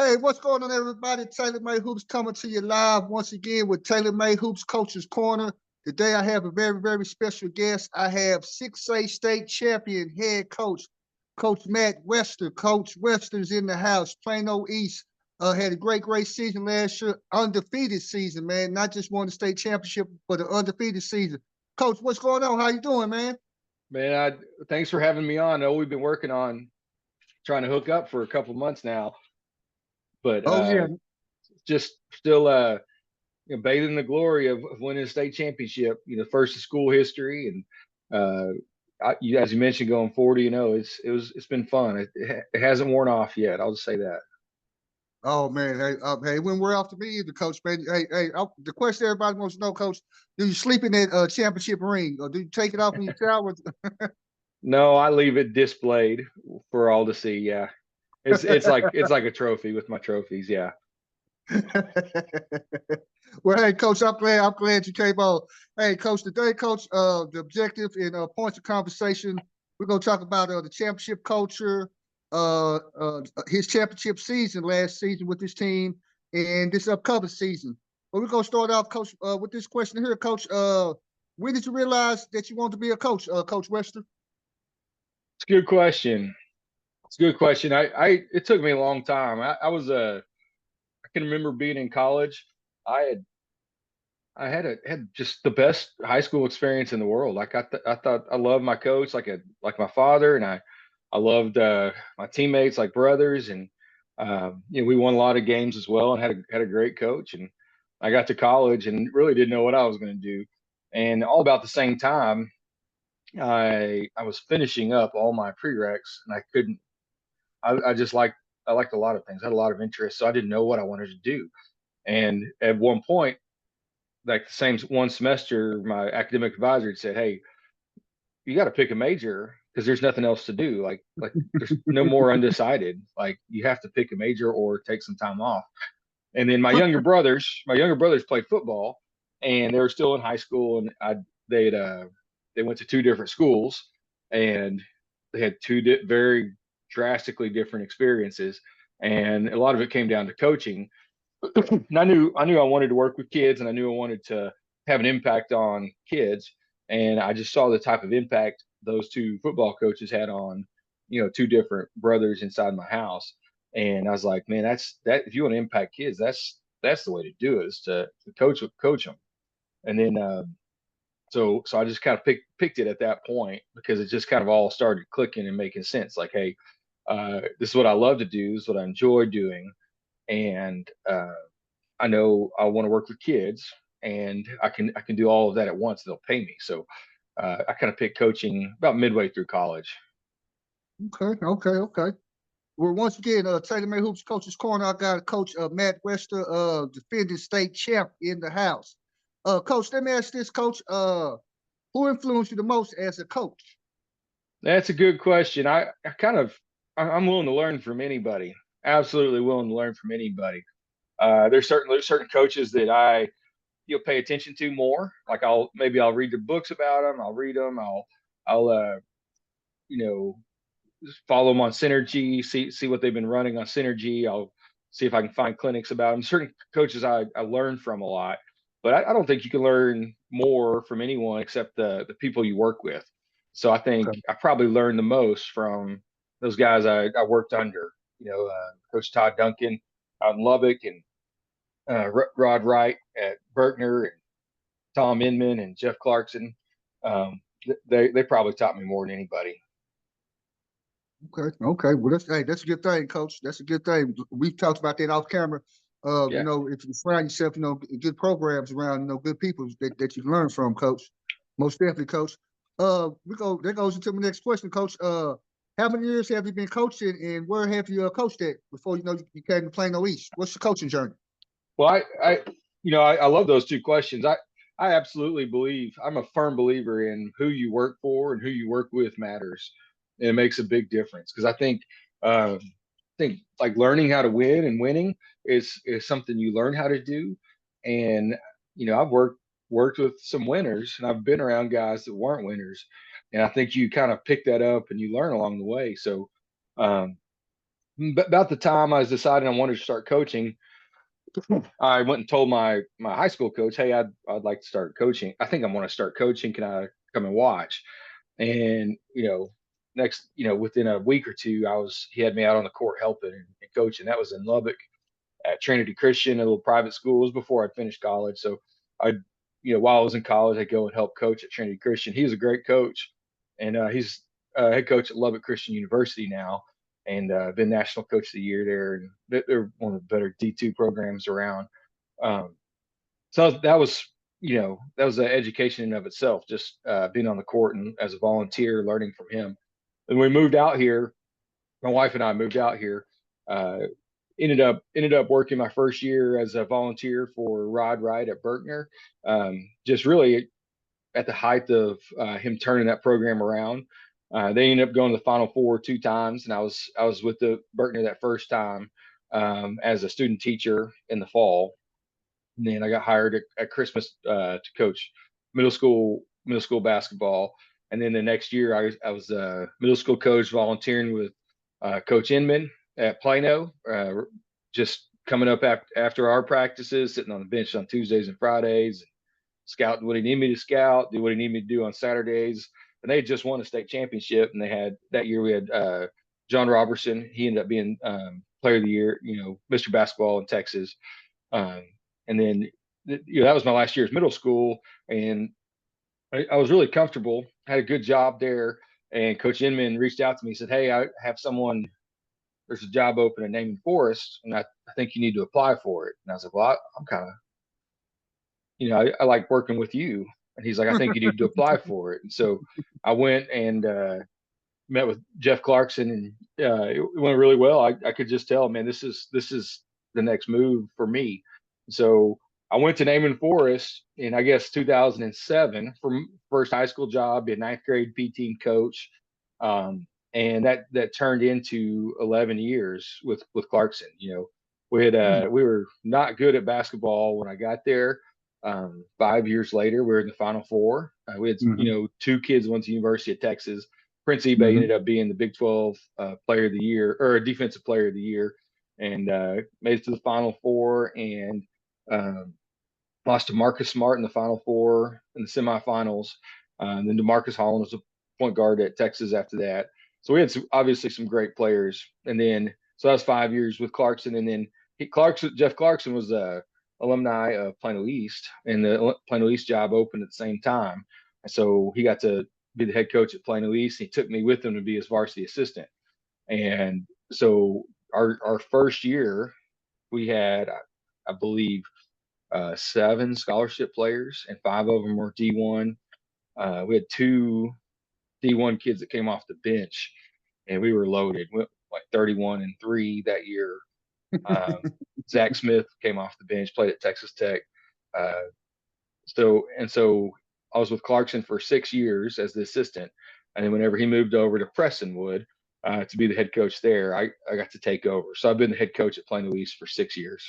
Hey, what's going on, everybody? TaylorMade Hoops coming to you live once again with TaylorMade Hoops Coach's Corner. Today, I have a very, very special guest. I have 6A state champion head coach, Coach Matt Wester. Coach Wester's in the house. Plano East had a great, great season last year. Undefeated season, man. Not just won the state championship, but an undefeated season. Coach, what's going on? How you doing, man? Man, thanks for having me on. I know we've been working on trying to hook up for a couple months now, but Oh, yeah. just still bathing in the glory of winning a state championship. First in school history, and as you mentioned, going 40. It's been fun. It hasn't worn off yet. I'll just say that. Oh man, hey, when we're off to me either, Coach. Man, the question everybody wants to know, Coach: do you sleep in that championship ring, or do you take it off when you shower? No, I leave it displayed for all to see. Yeah, it's like a trophy with my trophies. Yeah. Well, hey, Coach, I'm glad you came on. Hey, Coach, today, Coach, the objective in points of conversation, we're gonna talk about the championship culture, his championship season last season with his team, and this upcoming season. But we're gonna start off, Coach, with this question here, Coach. When did you realize that you wanted to be a coach, Coach Wester? It's a good question. It's a good question. It took me a long time. I can remember being in college. I had I had just the best high school experience in the world. Like I thought I loved my coach like my father, and I loved my teammates like brothers, and we won a lot of games as well, and had a great coach. And I got to college and really didn't know what I was going to do. And all about the same time, I was finishing up all my prereqs, and I couldn't. I just liked a lot of things. I had a lot of interest, so I didn't know what I wanted to do. And at one point, like the same one semester, my academic advisor had said, "Hey, you got to pick a major because there's nothing else to do. Like there's no more undecided. Like you have to pick a major or take some time off." And then my younger brothers played football, and they were still in high school, and they went to two different schools, and they had very drastically different experiences, and a lot of it came down to coaching. And I knew I wanted to work with kids, and I knew I wanted to have an impact on kids. And I just saw the type of impact those two football coaches had on, two different brothers inside my house. And I was like, man, that's that. If you want to impact kids, that's the way to do it, is to coach them. And then so I just kind of picked it at that point because it just kind of all started clicking and making sense. Like, hey, this is what I love to do. This is what I enjoy doing, and I know I want to work with kids, and I can do all of that at once. They'll pay me. So I kind of picked coaching about midway through college. Okay, okay, okay. Well, once again, TaylorMade Hoops Coach's Corner. I got Coach Matt Wester, defending state champ in the house. Coach, let me ask this, Coach. Who influenced you the most as a coach? That's a good question. I'm willing to learn from anybody. Absolutely willing to learn from anthere's certain coaches that you'll pay attention to more. Like I'll read the books about them. I'll read them. I'll you know just follow them on Synergy, see what they've been running on Synergy. I'll see if I can find clinics about them. Certain coaches I learn from a lot, but I don't think you can learn more from anyone except the people you work with. So I think Okay. I probably learned the most from those guys I worked under. Coach Todd Duncan out in Lubbock, and Rod Wright at Berkner, and Tom Inman and Jeff Clarkson. They probably taught me more than anybody. Okay, okay. Well, that's a good thing, Coach. That's a good thing. We've talked about that off camera. Yeah. If you surround yourself, good programs around, good people that you learn from, Coach. Most definitely, Coach. That goes into my next question, Coach. How many years have you been coaching, and where have you coached at before you came to Plano East? What's your coaching journey? Well, I love those two questions. I absolutely believe I'm a firm believer in who you work for and who you work with matters, and it makes a big difference because I think like learning how to win and winning is something you learn how to do. And I've worked with some winners, and I've been around guys that weren't winners, and I think you kind of pick that up and you learn along the way. So um, About the time I was deciding I wanted to start coaching, I went and told my high school coach, "Hey, I'd like to start coaching. I think I want to start coaching. Can I come and watch?" And next, within a week or two, he had me out on the court helping and coaching. That was in Lubbock at Trinity Christian, a little private school. It was before I'd finished college, so I, while I was in college, I'd go and help coach at Trinity Christian. He was a great coach, and he's head coach at Lubbock Christian University now, and been national coach of the year there. And they're one of the better D2 programs around. Um, so that was, that was an education in of itself, just being on the court and as a volunteer, learning from him. And we moved out here. My wife and I moved out here. Uh, ended up working my first year as a volunteer for Rod Wright at Berkner. Just really at the height of him turning that program around. They ended up going to the Final Four 2 times, and I was with the Berkner that first time as a student teacher in the fall. And then I got hired at Christmas to coach middle school basketball. And then the next year, I was a middle school coach volunteering with Coach Inman at Plano, just coming up after our practices, sitting on the bench on Tuesdays and Fridays, scouting what he needed me to scout, do what he needed me to do on Saturdays. And they had just won a state championship, and they had that year we had John Robertson. He ended up being Player of the Year, Mr. Basketball in Texas. Um, and then that was my last year as middle school, and I was really comfortable. Had a good job there, and Coach Inman reached out to me, said, "Hey, I have someone. There's a job open in Naaman Forest, and I think you need to apply for it." And I was like, "Well, I'm kind of, I like working with you." And he's like, "I think you need to apply for it." And so I went and met with Jeff Clarkson, and it went really well. I could just tell, man, this is the next move for me. So I went to Naaman Forest in, I guess, 2007 for first high school job, be a ninth grade P team coach, and that turned into 11 years with Clarkson. We were not good at basketball when I got there. 5 years later, we were in the Final Four. We had Mm-hmm. two kids went to University of Texas. Prince eBay Mm-hmm. ended up being the Big 12 Player of the Year, or Defensive Player of the Year, and made it to the Final Four, and um, lost to Marcus Smart in the Final Four in the semifinals. And then DeMarcus Holland was a point guard at Texas after that. So we had obviously some great players. And then, so that was 5 years with Clarkson. And then Jeff Clarkson was a alumni of Plano East, and the Plano East job opened at the same time. And so he got to be the head coach at Plano East. He took me with him to be his varsity assistant. And so our first year, we had, I believe, 7 scholarship players, and 5 of them were D1. We had 2 D1 kids that came off the bench, and we were loaded. We went like 31-3 that year. Um, Zach Smith came off the bench, played at Texas Tech. Uh, so I was with Clarkson for 6 years as the assistant, and then whenever he moved over to Prestonwood to be the head coach there, I got to take over. So I've been the head coach at Plano East for 6 years.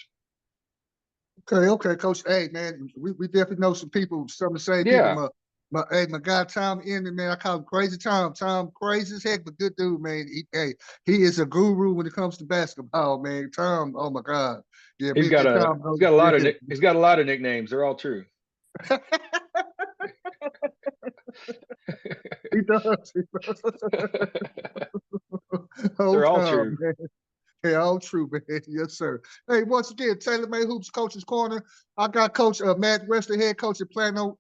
Okay, Coach. Hey, man, we definitely know some people, some of the same people. Yeah, My guy Tom Inman, man, I call him Crazy Tom. Tom, crazy as heck, but good dude, man. He is a guru when it comes to basketball, man. Tom, oh my God, yeah, he's me got and a Tom he's know. got a lot of Yeah. he's got a lot of nicknames. They're all true. He does. He does. Oh, They're all Tom, true. man. Hey, all true, man. Yes, sir. Hey, once again, TaylorMade Hoops Coach's Corner. I got Coach Matt Wester, head coach at Plano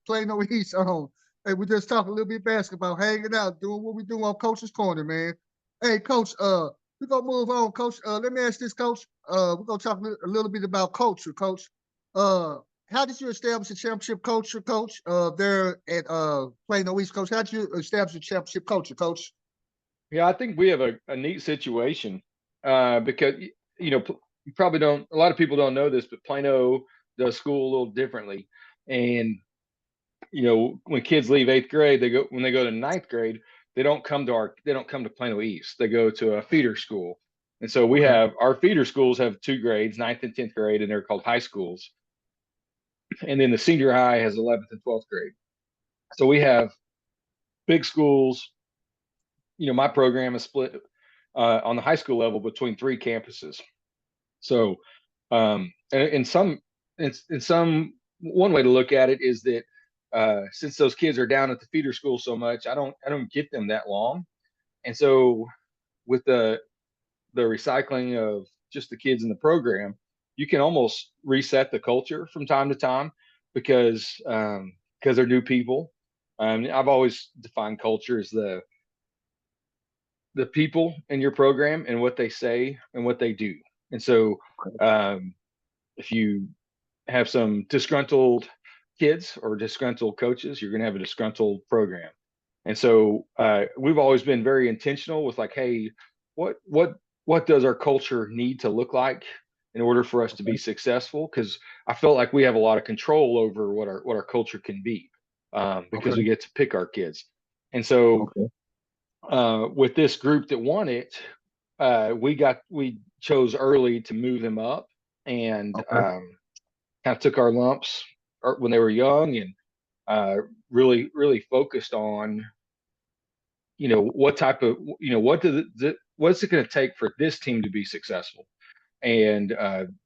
East on. Hey, we just talking a little bit basketball, hanging out, doing what we do on Coach's Corner, man. Hey, Coach, we're gonna move on, Coach. Let me ask this, Coach. We're gonna talk a little bit about culture, Coach. Uh, how did you establish a championship culture, Coach? There at Plano East, Coach. How did you establish a championship culture, Coach? Yeah, I think we have a neat situation because you probably don't. A lot of people don't know this, but Plano does school a little differently. And when kids leave 8th grade, when they go to ninth grade, they don't come to Plano East. They go to a feeder school. And so we Okay. have our feeder schools have 2 grades, ninth and 10th grade, and they're called high schools. And then the senior high has 11th and 12th grade. So we have big schools. My program is split. on the high school level between 3 campuses. So, and in some one way to look at it is that since those kids are down at the feeder school so much, I don't get them that long, and so with the recycling of just the kids in the program, you can almost reset the culture from time to time because they're new people. I've always defined culture as the people in your program and what they say and what they do. And so, um, if you have some disgruntled kids or disgruntled coaches, you're going to have a disgruntled program. And so we've always been very intentional with like, hey, what what what does our culture need to look like in order for us to be Okay. successful? Because I felt like we have a lot of control over what our culture can be because we Okay. get to pick our kids. And so Okay. with this group that won it, we chose early to move them up and Okay. kind of took our lumps when they were young and really focused on what type of what's it going to take for this team to be successful. And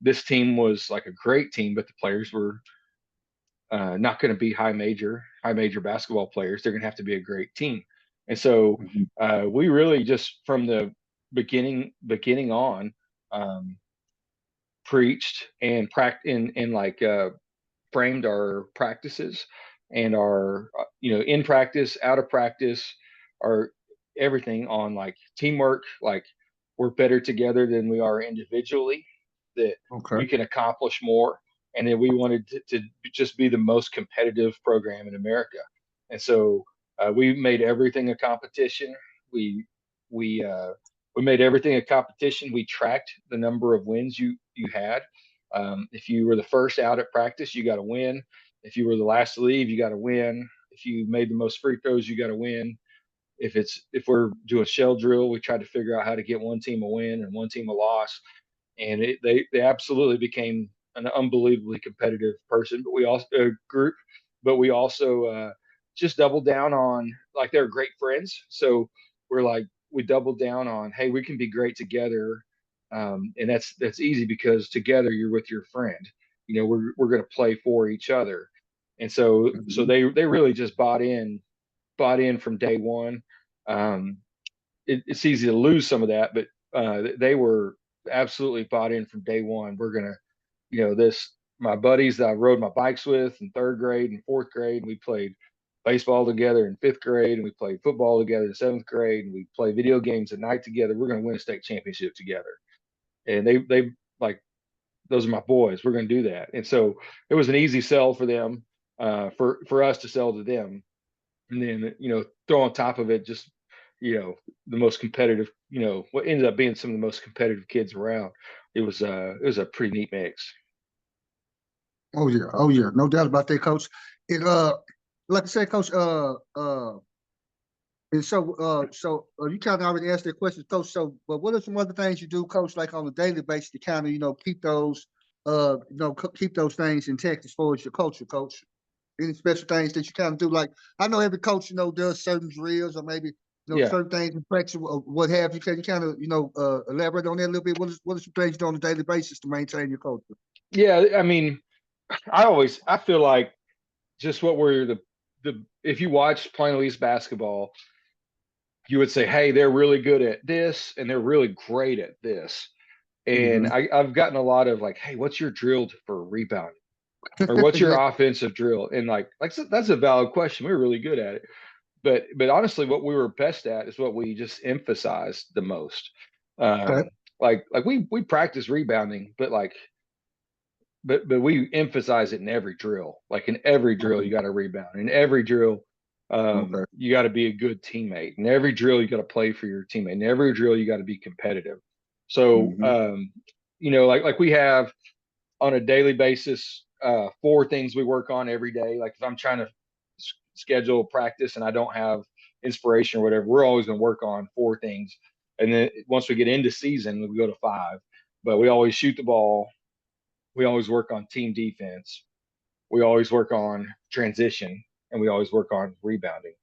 this team was like a great team, but the players were not going to be high major basketball players. They're going to have to be a great team. And so Mhm. we really just from the beginning on um, preached and like framed our practices and our in practice, out of practice, our everything on like teamwork. Like we're better together than we are individually. That Okay. we can accomplish more, and then we wanted to just be the most competitive program in America. And so we made everything a competition. We we uh, we made everything a competition. We tracked the number of wins you had. If you were the first out at practice, you got to win. If you were the last to leave, you got to win. If you made the most free throws, you got to win. If we're doing shell drill, we try to figure out how to get one team a win and one team a loss. And they absolutely became an unbelievably competitive group, but we also just doubled down on like they're great friends. So we doubled down on hey, we can be great together, and that's easy because together you're with your friend. We're going to play for each other, and so Mhm. they really just bought in from day one. Um, it's easy to lose some of that, but they were absolutely bought in from day one. We're gonna, this my buddies that I rode my bikes with in third grade and fourth grade, and we played baseball together in fifth grade, and we played football together in seventh grade, and we play video games at night together. We're gonna win a state championship together, and they like those are my boys. We're gonna do that, and so it was an easy sell for them, for us to sell to them, and then throw on top of it just the most competitive, what ended up being some of the most competitive kids around. It was a pretty neat mix. Oh yeah. Oh yeah. No doubt about that, coach. It like I said, coach, and so you kind of already asked that question, coach. So, but what are some other things you do, coach, like on a daily basis to kind of, keep those keep those things intact as far as your culture, coach? Any special things that you kind of do? Like I know every coach, does certain drills or maybe Yeah, certain things in practice or what have you. Can you kind of elaborate on that a little bit? What are some things you do on a daily basis to maintain your culture? yeah. I mean, I feel like just what we're the if you watch Plano East basketball, you would say, hey, they're really good at this and they're really great at this. And Mm-hmm. I've gotten a lot of like, hey, what's your drill for rebounding? Or what's your Yeah. offensive drill? And that's a valid question. We were really good at it. But honestly, what we were best at is what we just emphasized the most. Okay. Like we practice rebounding, but we emphasize it in every drill. Like in every drill, you got to rebound. In every drill, Okay. you got to be a good teammate. In every drill, you got to play for your teammate. In every drill, you got to be competitive. So, Mm-hmm. like we have on a daily basis, 4 things we work on every day. Like if I'm trying to schedule practice and I don't have inspiration or whatever, we're always going to work on 4 things. And then once we get into season, we go to 5. But we always shoot the ball. We always work on team defense. We always work on transition, and we always work on rebounding.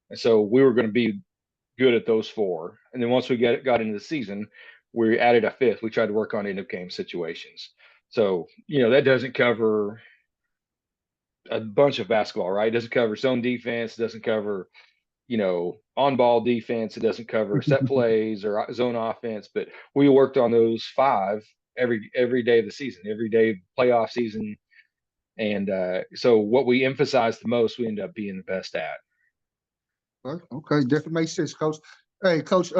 And so we were going to be good at those four. And then once we got into the season, we added a fifth. We tried to work on end of game situations. So, that doesn't cover a bunch of basketball, right? It doesn't cover zone defense, doesn't cover, on ball defense, it doesn't cover set plays or zone offense, but we worked on those five every day of the season, every day playoff season. And so what we emphasize the most, we end up being the best at. Okay, definitely makes sense, Coach. Hey, Coach.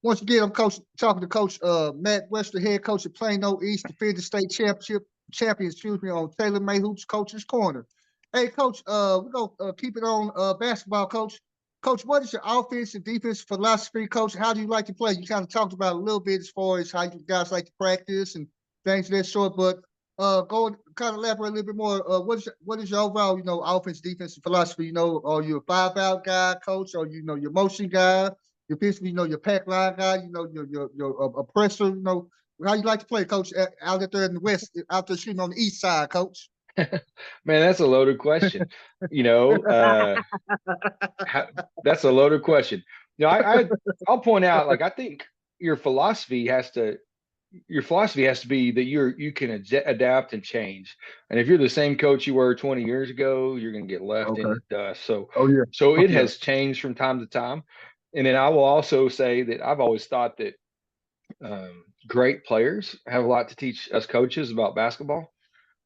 Once again, I'm talking to Coach Matt Wester, head coach of Plano East, defending state champion. Excuse me, on TaylorMade Hoops Coach's Corner. Hey, Coach. We're gonna keep it on basketball, Coach. Coach, what is your offense and defense philosophy, Coach? How do you like to play? You kind of talked about a little bit as far as how you guys like to practice and things of that sort, but go and kind of elaborate a little bit more. What is your overall, offense, defense, philosophy? Are you a 5-out guy, coach, or your motion guy? Your basically, your pack line guy. Your oppressor. How you like to play, coach, out there in the west, out there shooting on the east side, coach. Man, that's a loaded question. You know, that's a loaded question. I'll point out, like, I think your philosophy has to be that you can adapt and change. And if you're the same coach you were 20 years ago, you're going to get left in Okay. the dust. So, Oh yeah. so Oh it yeah. has changed from time to time. And then I will also say that I've always thought that great players have a lot to teach us coaches about basketball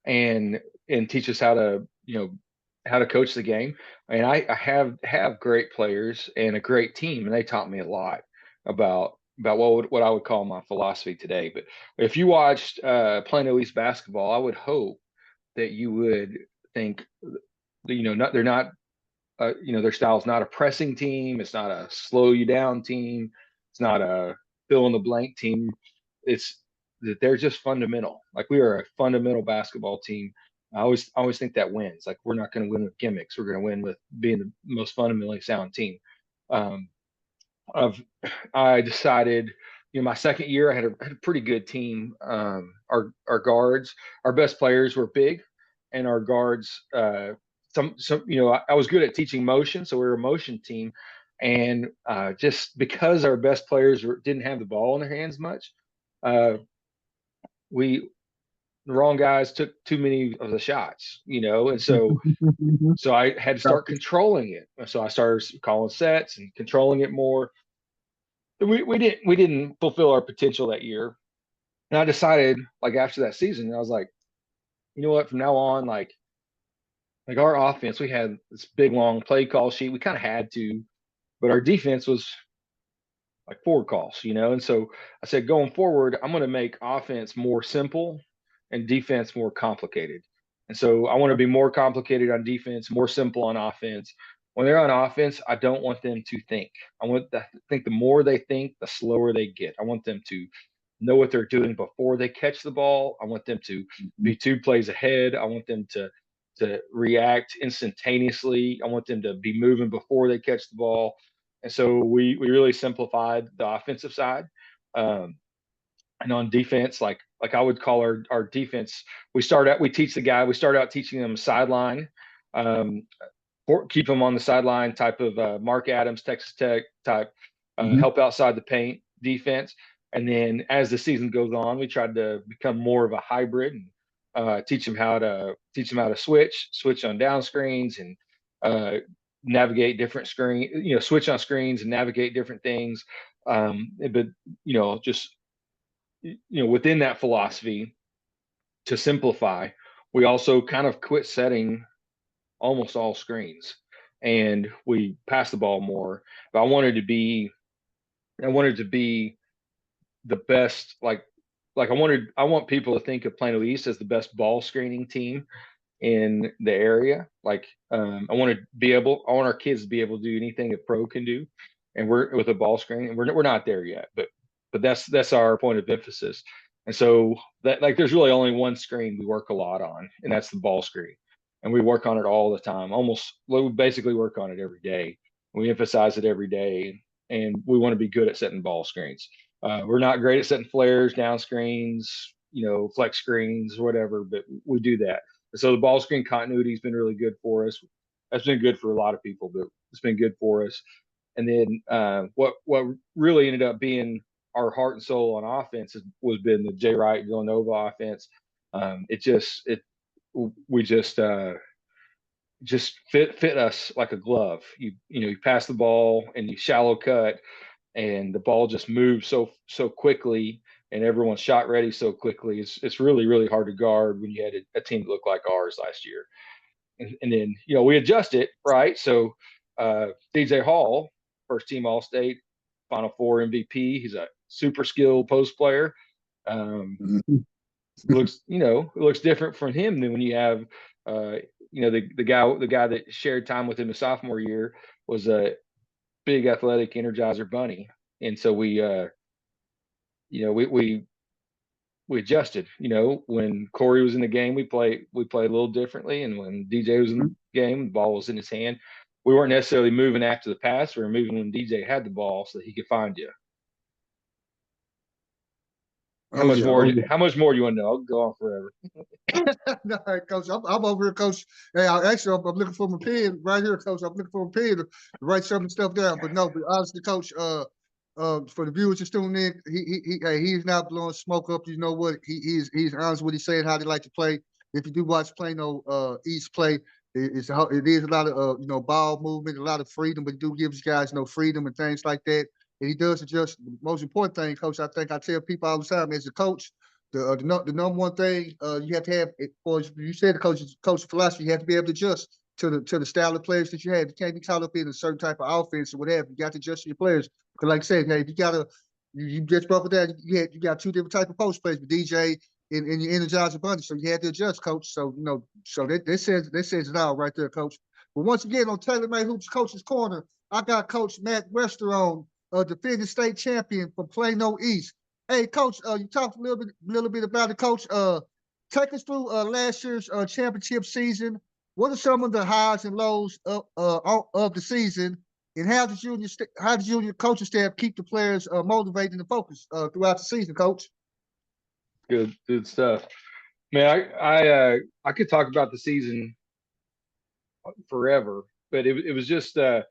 and teach us how to coach the game. And I have great players and a great team, and they taught me a lot about what I would call my philosophy today. But if you watched Plano East basketball, I would hope that you would think not they're not their style is not a pressing team, it's not a slow you down team, it's not a fill in the blank team. It's that they're just fundamental. Like, we are a fundamental basketball team. I always think that wins. Like, we're not going to win with gimmicks. We're going to win with being the most fundamentally sound team. Um, of I decided, my second year, I had a pretty good team. Our guards, our best players were big, and our guards, some I was good at teaching motion, so we were a motion team. And just because our best players didn't have the ball in their hands much, uh, we the wrong guys took too many of the shots, and so I had to start controlling it. So I started calling sets and controlling it more. We didn't fulfill our potential that year. And I decided, like, after that season, I was like, you know what, from now on, like our offense, we had this big long play call sheet. We kind of had to, but our defense was like 4 calls, and so I said, going forward, I'm going to make offense more simple and defense more complicated. And so I want to be more complicated on defense, more simple on offense. When they're on offense, I don't want them to think. I want to think. The more they think, the slower they get. I want them to know what they're doing before they catch the ball. I want them to be 2 plays ahead. I want them to react instantaneously. I want them to be moving before they catch the ball. And so we really simplified the offensive side. Um, and on defense, like I would call our defense, we start out teaching them sideline, um, keep them on the sideline type of Mark Adams, Texas Tech type, Mhm. help outside the paint defense. And then as the season goes on, we tried to become more of a hybrid and teach them how to switch on down screens and uh, navigate different switch on screens and navigate different things. But just within that philosophy, to simplify, we also kind of quit setting almost all screens, and we pass the ball more. But I wanted to be the best. I want people to think of Plano East as the best ball screening team in the area. Like, I want our kids to be able to do anything a pro can do, and we're with a ball screen, and we're not there yet, but that's our point of emphasis. And so that, like, there's really only one screen we work a lot on, and that's the ball screen, and we work on it all the time. We basically work on it every day. We emphasize it every day, and we want to be good at setting ball screens. We're not great at setting flares, down screens, flex screens, whatever, but we do that. So the ball screen continuity has been really good for us. That's been good for a lot of people, but it's been good for us. And then what really ended up being our heart and soul on offense was been the Jay Wright Villanova offense. It we just fit us like a glove. You pass the ball and you shallow cut, and the ball just moves so quickly, and everyone's shot ready so quickly. It's really hard to guard when you had a team that looked like ours last year. And then we adjust it, right. So DJ Hall, first team All State, Final Four MVP. He's a super skilled post player. Mhm. It looks different from him than when you have the guy that shared time with him the sophomore year was a big athletic energizer bunny. And so we adjusted. When Corey was in the game, we played a little differently, and when DJ was in the game, the ball was in his hand. We weren't necessarily moving after the pass. We were moving when DJ had the ball so that he could find you. How Oh much yeah, more? oh yeah. How much more do you want to know? I'll go on forever. No, Coach, I'm over here, Coach. Hey, I'm looking for my pen right here, Coach. I'm looking for a pen to write some of the stuff down. But no, but honestly, Coach, for the viewers just tuning in, he's not blowing smoke up. You know what? He's honest with what he's saying, how they like to play. If you do watch Plano East play, it is a lot of ball movement, a lot of freedom, but he do gives guys freedom and things like that. And he does adjust. The most important thing, Coach, I think I tell people all the time as a coach, the number one thing you have to have, for you said the coach philosophy, you have to be able to adjust to the style of players that you have. You can't be caught up in a certain type of offense or whatever. You got to adjust your players. Because like I said, hey, you just broke it down. You got two different type of post players with DJ and your Energizer Bunny. So you had to adjust, Coach. So so that says it all right there, Coach. But once again, on TaylorMade Hoops Coach's Corner, I got Coach Matt Wester on, defending state champion from Plano East. Hey, Coach, you talked a little bit about it, Coach. Take us through last year's championship season. What are some of the highs and lows of the season, and how did you and your coaching staff keep the players motivated and focused throughout the season, Coach? Good stuff, man. I could talk about the season forever, but it was just I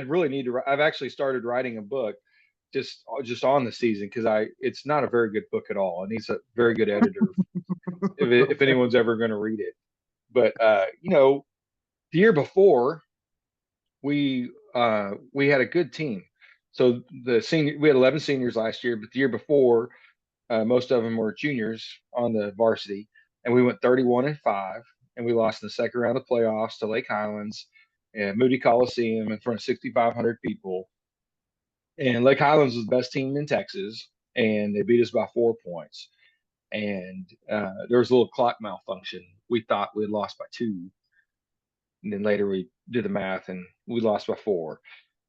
really need to. I've actually started writing a book just on the season because it's not a very good book at all. It needs a very good editor if anyone's ever going to read it. But the year before we had a good team. So we had 11 seniors last year, but the year before most of them were juniors on the varsity, and we went 31-5, and we lost in the second round of playoffs to Lake Highlands and Moody Coliseum in front of 6,500 people. And Lake Highlands was the best team in Texas, and they beat us by 4 points. And there was a little clock malfunction. We thought we had lost by 2, and then later we did the math, and we lost by 4.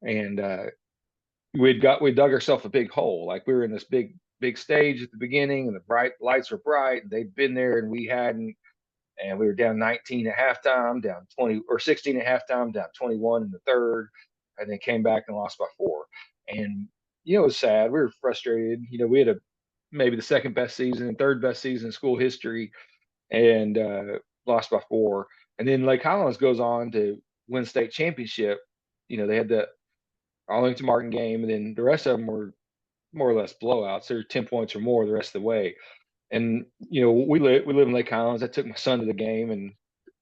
And we dug ourselves a big hole. Like we were in this big stage at the beginning, and the bright lights were bright, and they'd been there, and we hadn't. And we were down 19 at halftime, down 20 or 16 at halftime, down 21 in the third, and then came back and lost by 4. And it was sad. We were frustrated. We had maybe the second best season and third best season in school history, and lost by 4. And then Lake Highlands goes on to win state championship. They had the Arlington Martin game, and then the rest of them were more or less blowouts. They're 10 points or more the rest of the way. And we live in Lake Highlands. I took my son to the game, and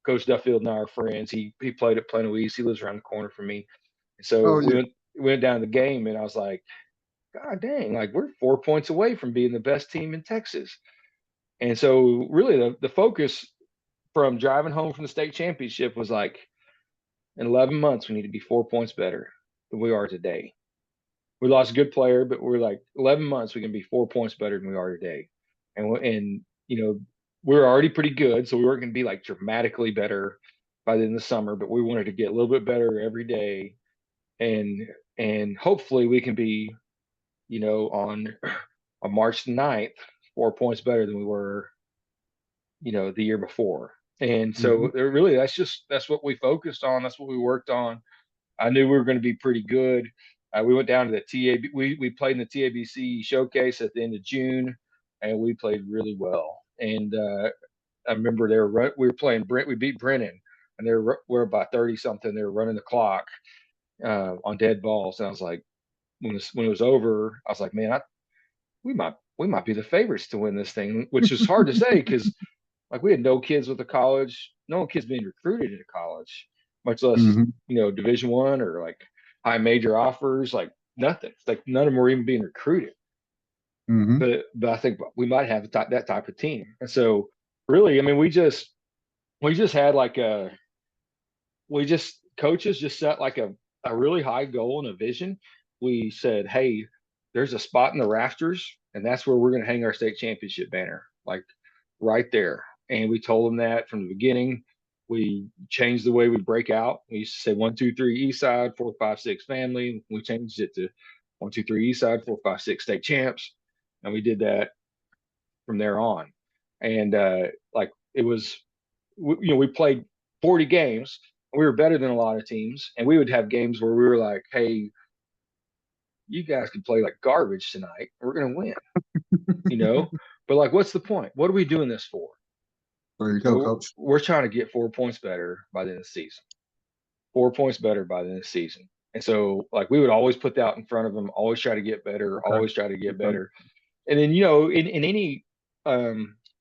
Coach Duffield and I are friends. He played at Plano East. He lives around the corner from me. And so Oh yeah. we went down to the game, and I was like, God dang, like we're 4 points away from being the best team in Texas. And so really the focus from driving home from the state championship was like, in 11 months, we need to be 4 points better than we are today. We lost a good player, but we're like 11 months, we can be 4 points better than we are today. And we're already pretty good, so we weren't going to be like dramatically better by the end of the summer, but we wanted to get a little bit better every day, and hopefully we can be, on March the 9th, 4 points better than we were, the year before. And so really, that's what we focused on. That's what we worked on. I knew we were going to be pretty good. We went down to the TAB. We played in the TABC showcase at the end of June, and we played really well. And I remember we were playing Brent. We beat Brennan, and we're about 30 something. They were running the clock, on dead balls. And I was like, when it was over, I was like, man, we might be the favorites to win this thing, which is hard to say because like we had no kids with the college, no kids being recruited into college, much less Mm-hmm. Division I or like high major offers, like nothing. It's like none of them were even being recruited. Mm-hmm. But I think we might have that type of team. And so really, I mean, we just had like we just coaches just set like a really high goal and a vision. We said, hey, there's a spot in the rafters, and that's where we're going to hang our state championship banner, like right there. And we told them that from the beginning. We changed the way we break out. We used to say 1, 2, 3 East Side, 4, 5, 6 family. We changed it to 1, 2, 3 East Side, 4, 5, 6 state champs, and we did that from there on. And like it was, we played 40 games. We were better than a lot of teams, and we would have games where we were like, "Hey, you guys can play like garbage tonight. We're gonna win," you know. But like, what's the point? What are we doing this for? There you go, We're, coach. we're trying to get 4 points better by the end of the season. 4 points better by the end of the season. And so, like, we would always put that in front of them. Always try to get better. Okay. Always try to get Okay. better. And then, in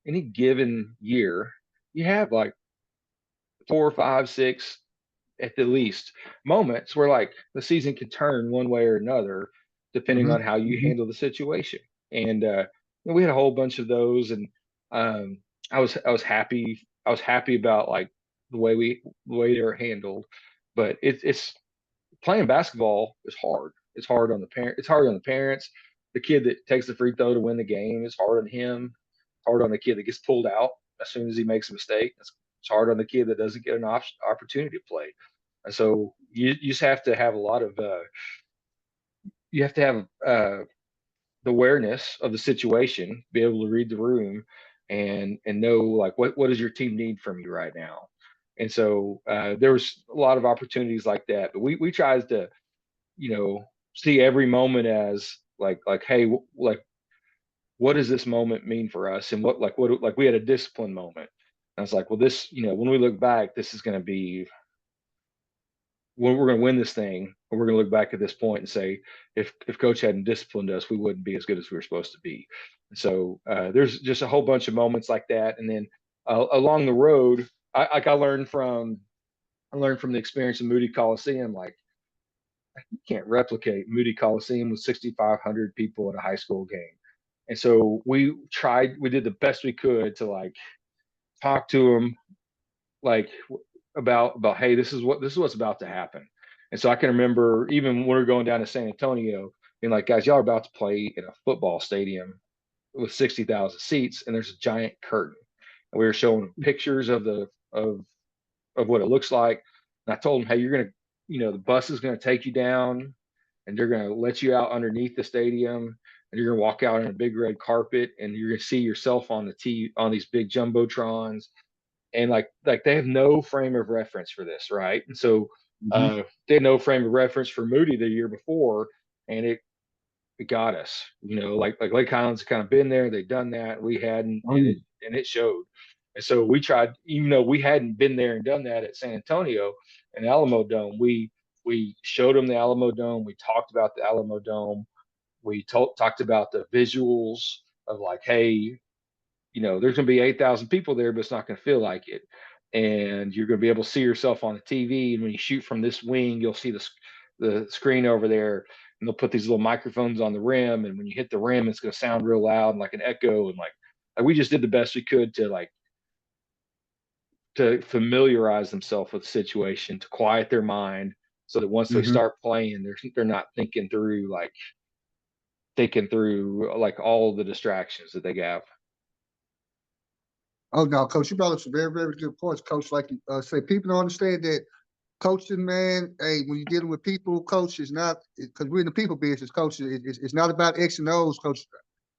any given year, you have like 4, 5, 6 at the least moments where like the season can turn one way or another depending Mm-hmm. on how you Mm-hmm. handle the situation. And we had a whole bunch of those, and um, I was happy about like the way they were handled. But it's playing basketball is hard. It's hard on the parent. It's hard on the parents. The kid that takes the free throw to win the game is hard on him. Hard on the kid that gets pulled out as soon as he makes a mistake. It's hard on the kid that doesn't get an opportunity to play. And so you just have to have a lot of you have to have the awareness of the situation, be able to read the room, and know like what does your team need from you right now. And so there was a lot of opportunities like that, but we tried to see every moment as like hey like what does this moment mean for us, and what like we had a discipline moment. And I was like, well, this when we look back, this is going to be when we're going to win this thing, and we're going to look back at this point and say, if coach hadn't disciplined us, we wouldn't be as good as we were supposed to be. And so there's just a whole bunch of moments like that, and then along the road, I learned from the experience of Moody Coliseum. Like you can't replicate Moody Coliseum with 6,500 people at a high school game. And so we did the best we could to like talk to them, like about hey, this is what's about to happen. And so I can remember even when we were going down to San Antonio, being like, guys, y'all are about to play in a football stadium with 60,000 seats, and there's a giant curtain. And we were showing pictures of what it looks like. And I told them, hey, the bus is going to take you down, and they're going to let you out underneath the stadium, and you're going to walk out on a big red carpet, and you're going to see yourself on on these big jumbotrons. And like they have no frame of reference for this, right? And so Mm-hmm. they had no frame of reference for Moody the year before, and it got us. Like Lake Highlands kind of been there, they'd done that, we hadn't, Oh, and yeah. it showed. And so we tried, even though we hadn't been there and done that at San Antonio and Alamo Dome, we showed them the Alamo Dome. We talked about the Alamo Dome. We talked about the visuals of like, hey, there's going to be 8,000 people there, but it's not going to feel like it. And you're going to be able to see yourself on the TV. And when you shoot from this wing, you'll see the screen over there. And they'll put these little microphones on the rim. And when you hit the rim, it's going to sound real loud and like an echo. And like we just did the best we could to familiarize themselves with the situation, to quiet their mind, so that once they Mm-hmm. start playing, they're not thinking through like all the distractions that they have. Oh no, coach, you brought up some very, very good points, coach. Like you say, people don't understand that coaching, man. Hey, when you're dealing with people, coach, is not because we're in the people business, coach. It's not about X and O's, coach.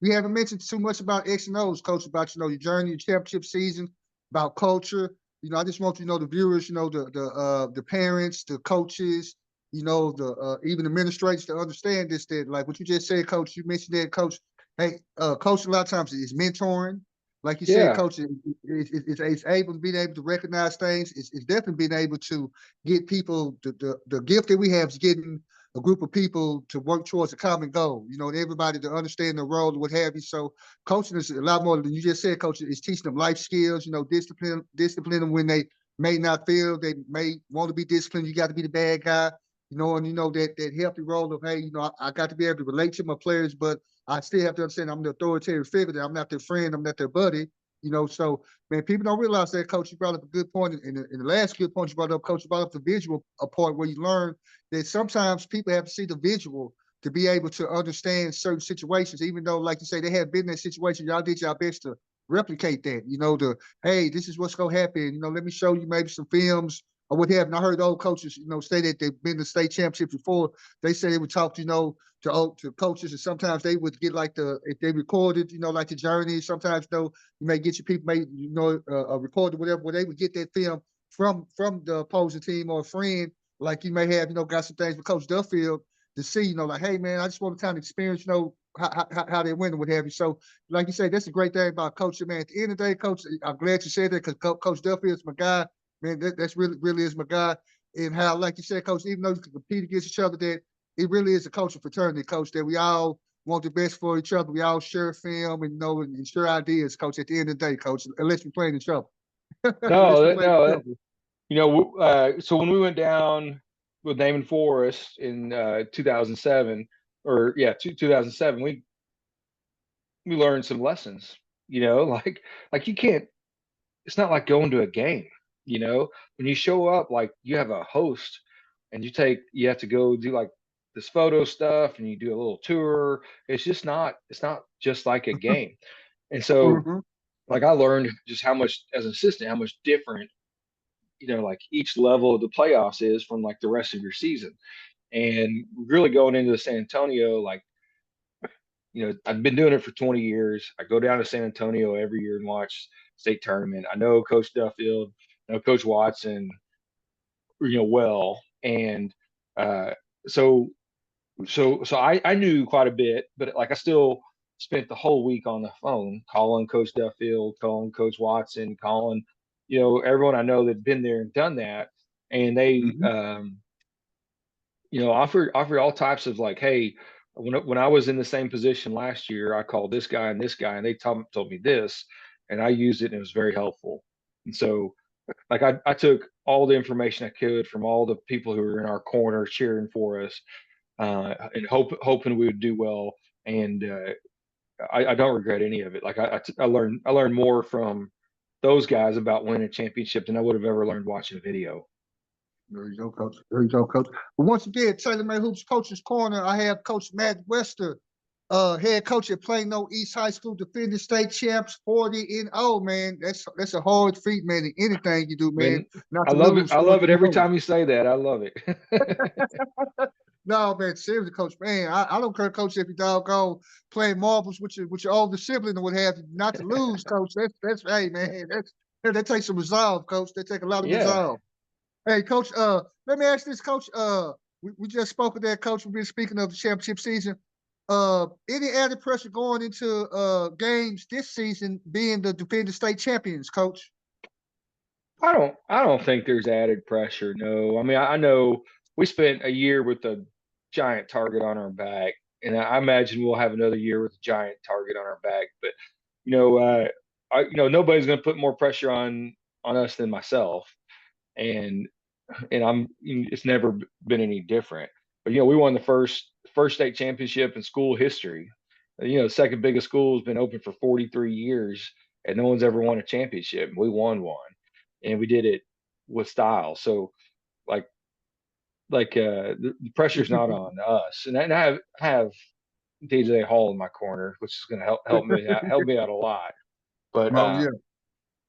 We haven't mentioned too much about X and O's, coach. About your journey, your championship season, about culture. I just want the viewers, the parents, the coaches, the even administrators to understand this. That like what you just said, coach. You mentioned that, coach. Hey, coach, a lot of times is mentoring. like you said, Yeah. coach, it's able to be able to recognize things. It's definitely being able to get people. The gift that we have is getting a group of people to work towards a common goal. You know, and everybody to understand the role and what have you. So coaching is a lot more than you just said. Coaching is teaching them life skills. You know, discipline them when they may not feel they may want to be disciplined. You got to be the bad guy. You know, and you know that healthy role of, hey, you know, I got to be able to relate to my players, but I still have to understand I'm the authoritative figure. That I'm not their friend. I'm not their buddy. You know, so man, people don't realize that. Coach, you brought up a good point. In the last good point you brought up, coach, you brought up the visual part where you learn that sometimes people have to see the visual to be able to understand certain situations. Even though, like you say, they have been in that situation, y'all did your best to replicate that. You know, the hey, this is what's gonna happen. You know, let me show you maybe some films or what have. And I heard old coaches, you know, say that they've been to state championships before. They say they would talk, you know, to coaches, and sometimes they would get like if they recorded, you know, like the journey. Sometimes, you know, you may get your people, may you know, a recorder, whatever, where they would get that film from the opposing team or a friend, like you may have, you know, got some things with Coach Duffield to see, you know, like, hey man, I just want to kind of experience, you know, how they win and what have you. So, like you say, that's the great thing about coaching, man. At the end of the day, coach, I'm glad you said that because Coach Duffield is my guy, man. That's really is my guy. And how, like you said, coach, even though you can compete against each other, that it really is a coaching fraternity, coach, that we all want the best for each other. We all share film and, you know, and share ideas, coach, at the end of the day, coach, unless we're playing each other. Unless we're playing each No, other. you know, so when we went down with Naaman Forest in 2007, or yeah, 2007, we learned some lessons. You know, like you can't. It's not like going to a game. You know, when you show up, like you have a host, and you have to go do like this photo stuff, and you do a little tour. It's just not. It's not just like a game. And so, Mm-hmm. like I learned just how much as an assistant, how much different, you know, like each level of the playoffs is from like the rest of your season. And really going into San Antonio, like, you know, I've been doing it for 20 years. I go down to San Antonio every year and watch state tournament. I know Coach Duffield, I know Coach Watson, you know, well. And uh, so I knew quite a bit, but like I still spent the whole week on the phone calling Coach Duffield, calling Coach Watson, calling, you know, everyone I know that'd been there and done that. And they Mm-hmm. you know, offered all types of like, hey, when I was in the same position last year, I called this guy, and they told me this, and I used it, and it was very helpful. And so, like, I took all the information I could from all the people who were in our corner cheering for us, and hoping we would do well. And I don't regret any of it. Like, I learned more from those guys about winning a championship than I would have ever learned watching a video. There you go, coach. There you go, coach. But once again, TaylorMade Hoops Coach's Corner, I have Coach Matt Wester, head coach at Plano East High School, defending state champs, 40-0, man. That's a hard feat, man, in anything you do, man. Man, Not I to love it. lose I love it every 40-0. time you say that. I love it. No, man, seriously, coach, man. I don't care, coach, if you doggone playing marbles with your older sibling or what have you. Not to lose, coach. That's hey, man. That takes some resolve, coach. That take a lot of Yeah. resolve. Hey, coach, let me ask this, coach. We just spoke of that, coach. We've been speaking of the championship season. Any added pressure going into games this season being the defending state champions, coach? I don't think there's added pressure. No. I mean, I know we spent a year with a giant target on our back, and I imagine we'll have another year with a giant target on our back. But you know, you know, nobody's going to put more pressure on us than myself, and it's never been any different. But you know, we won the first state championship in school history. You know, the second biggest school has been open for 43 years, and no one's ever won a championship. We won one, and we did it with style. So like the pressure's not on us, and I have DJ Hall in my corner, which is going to help me out a lot. But Oh yeah.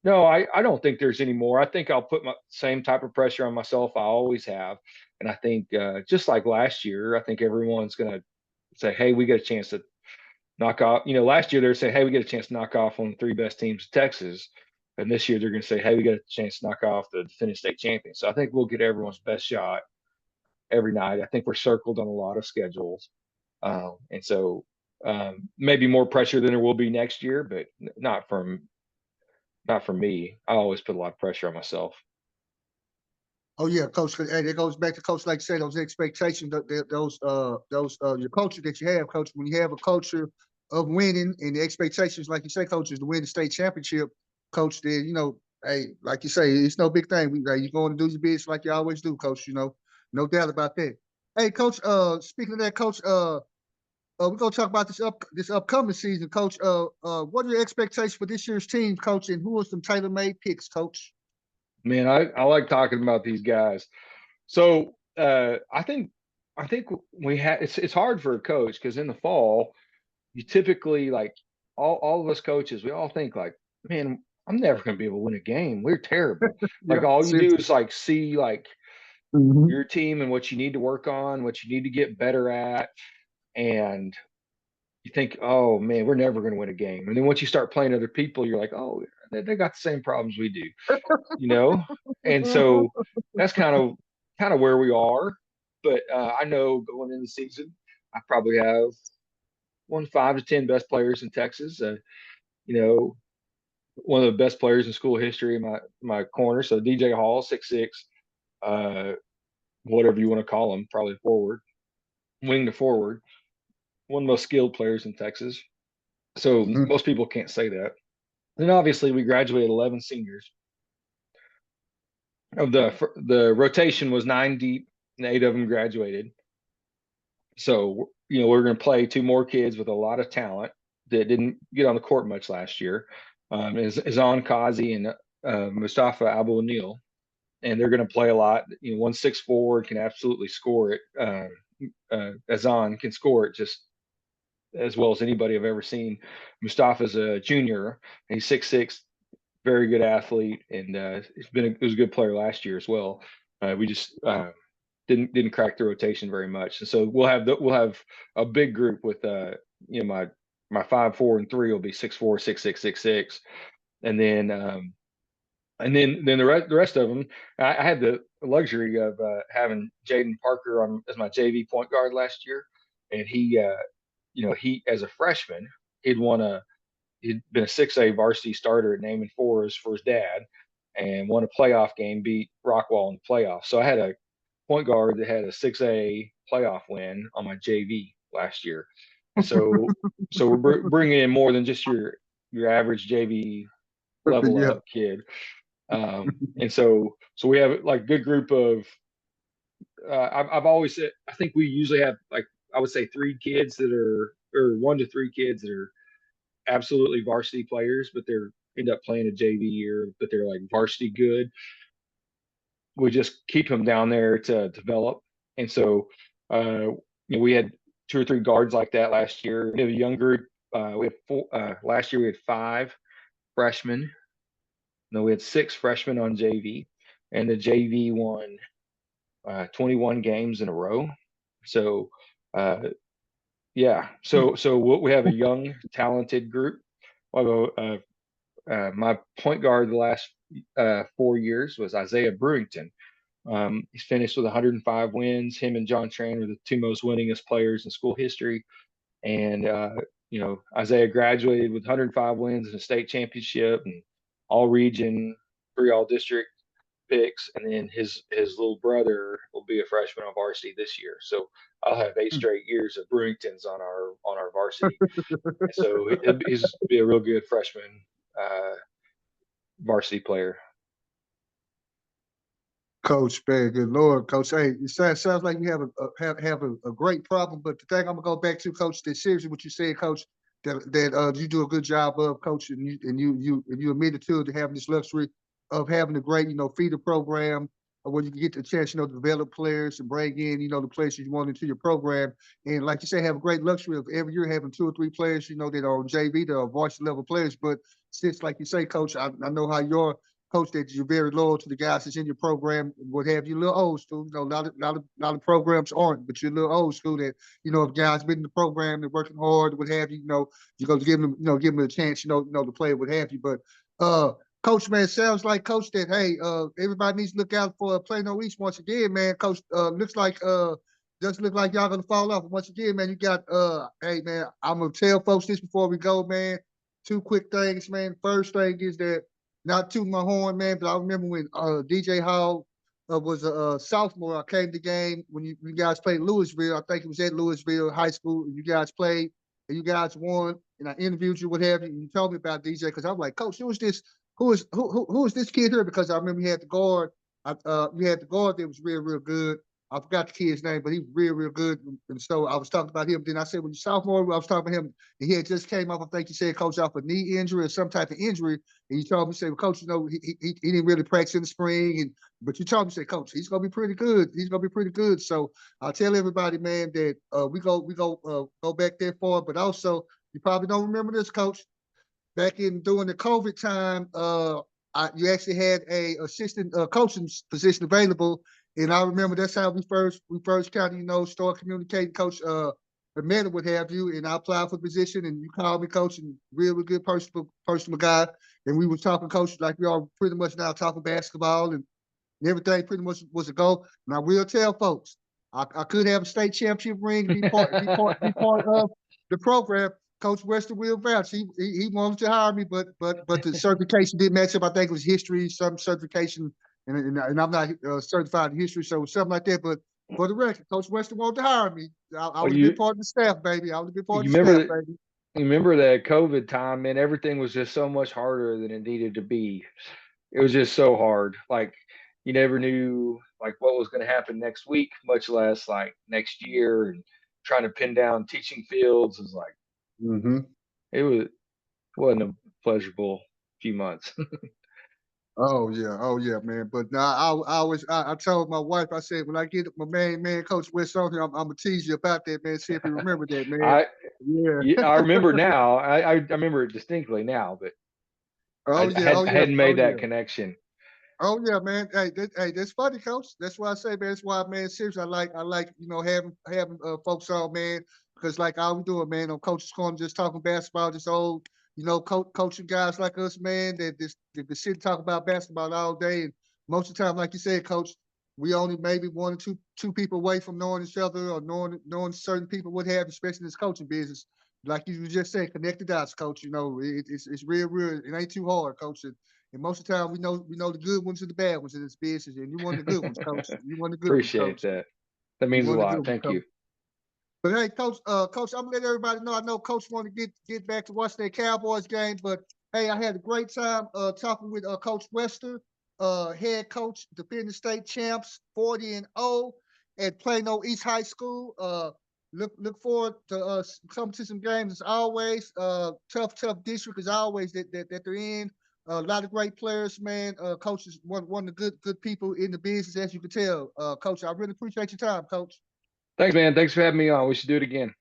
no, I don't think there's any more. I think I'll put my same type of pressure on myself I always have. And I think just like last year, I think everyone's going to say, hey, we get a chance to knock off. You know, last year they were saying, hey, we get a chance to knock off one of the three best teams in Texas. And this year they're going to say, hey, we get a chance to knock off the defending state champions. So I think we'll get everyone's best shot every night. I think we're circled on a lot of schedules. And so maybe more pressure than there will be next year, but not from not for me. I always put a lot of pressure on myself. Oh yeah, coach. And it goes back to coach, like you said, those expectations, your culture that you have, coach. When you have a culture of winning and the expectations, like you say, coach, is to win the state championship, coach. Then hey, like you say, it's no big thing. You're going to do your business like you always do, coach. No doubt about that. Hey, coach. Speaking of that, coach. We're gonna talk about this upcoming season, coach. What are your expectations for this year's team, coach, and who are some tailor-made picks, coach? Man, I like talking about these guys. So I think we have it's hard for a coach because in the fall you typically like all of us coaches we all think like, man, I'm never going to be able to win a game. We're terrible. Yeah, Like all you do seriously. is like see like Mhm. your team and what you need to work on, what you need to get better at, and you think, oh man, we're never going to win a game. And then once you start playing other people, you're like, oh, they got the same problems we do, you know? And so that's kind of where we are. But I know going into the season, I probably have 5 to 10 best players in Texas. You know, one of the best players in school history in my corner. So DJ Hall, 6'6", uh, whatever you want to call him, probably forward, wing to forward, one of the most skilled players in Texas. So Mhm. most people can't say that. And obviously, we graduated 11 seniors. Of the rotation was 9 deep, and 8 of them graduated. So we're going to play 2 more kids with a lot of talent that didn't get on the court much last year. Is on Kazi and Mustafa Abu Anil, and they're going to play a lot. One 6'4" can absolutely score it. Azan can score it just as well as anybody I've ever seen. Mustafa's a junior, and he's 6'6", very good athlete, and he was a good player last year as well. We just didn't crack the rotation very much, and so we'll have a big group with my 5, 4, and 3 will be 6'4", 6'6", 6'6", and then the rest of them. I had the luxury of having Jaden Parker on as my JV point guard last year, and he as a freshman he'd been a 6A varsity starter at Naaman Forest for his dad, and won a playoff game, beat Rockwall in the playoffs. So I had a point guard that had a 6A playoff win on my JV last year, and so we're bringing in more than just your average JV level Yeah. up kid. And so we have like good group of. I've always said I think we usually have like I would say 3 kids that are or 1 to 3 kids that are absolutely varsity players, but they're end up playing a JV year, but they're like varsity good. We just keep them down there to develop. And so we had 2 or 3 guards like that last year. We have a young group. We have 4. Last year we had 5 freshmen. No, we had 6 freshmen on JV, and the JV won 21 games in a row. So yeah, so we have a young, talented group. Although my point guard the last 4 years was Isaiah Brewington. He's finished with 105 wins. Him and John Tran are the 2 most winningest players in school history. And Isaiah graduated with 105 wins in a state championship and all region, 3 all district picks. And then his little brother will be a freshman on varsity this year. So I'll have 8 straight years of Brewingtons on our varsity. And so he's be a real good freshman uh, varsity player. Coach, man, good Lord, Coach. Hey, it sounds like you have a great problem. But the thing I'm gonna go back to, Coach, that seriously what you said, Coach, that you do a good job of, Coach, and you admitted to having this luxury of having a great feeder program where you can get the chance to develop players and bring in the players you want into your program. And like you say, have a great luxury of every year having 2 or 3 players that are on JV, that are varsity level players. But since, like you say, Coach, I know how your coach that you're very loyal to the guys that's in your program, what have you, a little old school. A lot of programs aren't, but you're a little old school that, if guys been in the program, they're working hard, what have you, you're going to give them a chance, to play, what have you. But Coach, man, sounds like, Coach, that, hey, everybody needs to look out for Plano East once again, man. Coach, looks like doesn't look like y'all gonna fall off. Once again, man, you got hey man, I'm gonna tell folks this before we go, man. 2 quick things, man. First thing is that not to my horn, man, but I remember when DJ Hall was a sophomore. I came to the game when you guys played Louisville. I think it was at Louisville High School. And you guys played and you guys won. And I interviewed you, what have you. And you told me about DJ because I'm like, Coach, who is this? Who is this kid here? Because I remember you had the guard. You had the guard that was real good. I forgot the kid's name, but he was real good. And so I was talking about him. Then I said, when you sophomore, I was talking about him. And he had just came off, I think you said, Coach, off a knee injury or some type of injury. And you told me, say, well, Coach, you know, he didn't really practice in the spring. But you told me, say, Coach, he's gonna be pretty good. He's gonna be pretty good. So I'll tell everybody, man, that we go back that far. But also, you probably don't remember this, Coach. Back in during the COVID time, you actually had a assistant coaching position available. And I remember that's how we first kind of, you know, start communicating, Coach. Met what have you, and I applied for the position, and you called me, Coach, and real good personal guy. And we were talking, Coach, like we are pretty much now talking basketball and everything pretty much was a go. And I will tell folks, I could have a state championship ring, be part of the program. Coach Wester will vouch. He wanted to hire me, but the certification didn't match up. I think it was history, some certification, and I'm not certified in history, so something like that. But for the record, Coach Wester wanted to hire me. I would have been part of the staff, baby. I would have been part of the staff, baby. You remember that COVID time, man, everything was just so much harder than it needed to be. It was just so hard. Like, you never knew like what was going to happen next week, much less like next year. And trying to pin down teaching fields is like, it wasn't a pleasurable few months. Oh yeah, man. But now I told my wife, I said, when I get my man, Coach West on here, I'm gonna tease you about that, man. See if you remember that, man. I remember now. I remember it distinctly now, but I hadn't made that connection. Oh yeah, man. Hey, that's funny, Coach. That's why I say, man. That's why, man. Seriously, I like you know having folks on, man, because like all we doing, man, on Coach's Corner, just talking basketball, just old, you know, coaching guys like us, man, that sit and talk about basketball all day, and most of the time, like you said, Coach, we only maybe one or two people away from knowing each other or knowing certain people, what have, especially in this coaching business. Like you just said, connect the dots, Coach. You know, it's real. It ain't too hard, Coach. And most of the time, we know the good ones and the bad ones in this business, and you one of the good ones, Coach. You one of the good ones, Appreciate Coach. that. That You means a one of the good lot. ones, Thank Coach. you. But hey, Coach, I'm gonna let everybody know. I know Coach want to get back to watching that Cowboys game, but hey, I had a great time talking with Coach Wester, head coach, defending state champs, 40-0 at Plano East High School. Look forward to coming to some games as always. Tough district as always that they're in. A lot of great players, man. Coach is one of the good people in the business, as you can tell. Coach, I really appreciate your time, Coach. Thanks, man. Thanks for having me on. We should do it again.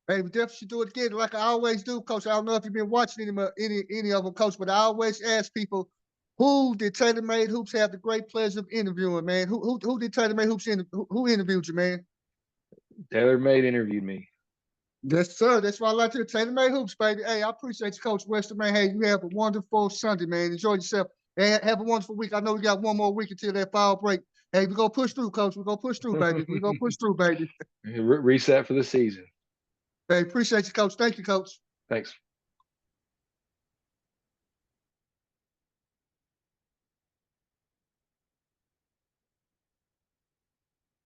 Hey, we definitely should do it again, like I always do, Coach. I don't know if you've been watching any of them, Coach, but I always ask people, who did TaylorMade Hoops have the great pleasure of interviewing, man? Who did TaylorMade Hoops who interviewed you, man? TaylorMade interviewed me. Yes, sir. That's why I like to TaylorMade Hoops, baby. Hey, I appreciate you, Coach Wester, man. Hey, you have a wonderful Sunday, man. Enjoy yourself. Hey, have a wonderful week. I know we got one more week until that fall break. Hey, we're gonna push through, Coach. We're gonna push through, baby. We're gonna push through, baby. Reset for the season. Hey, appreciate you, Coach. Thank you, Coach. Thanks.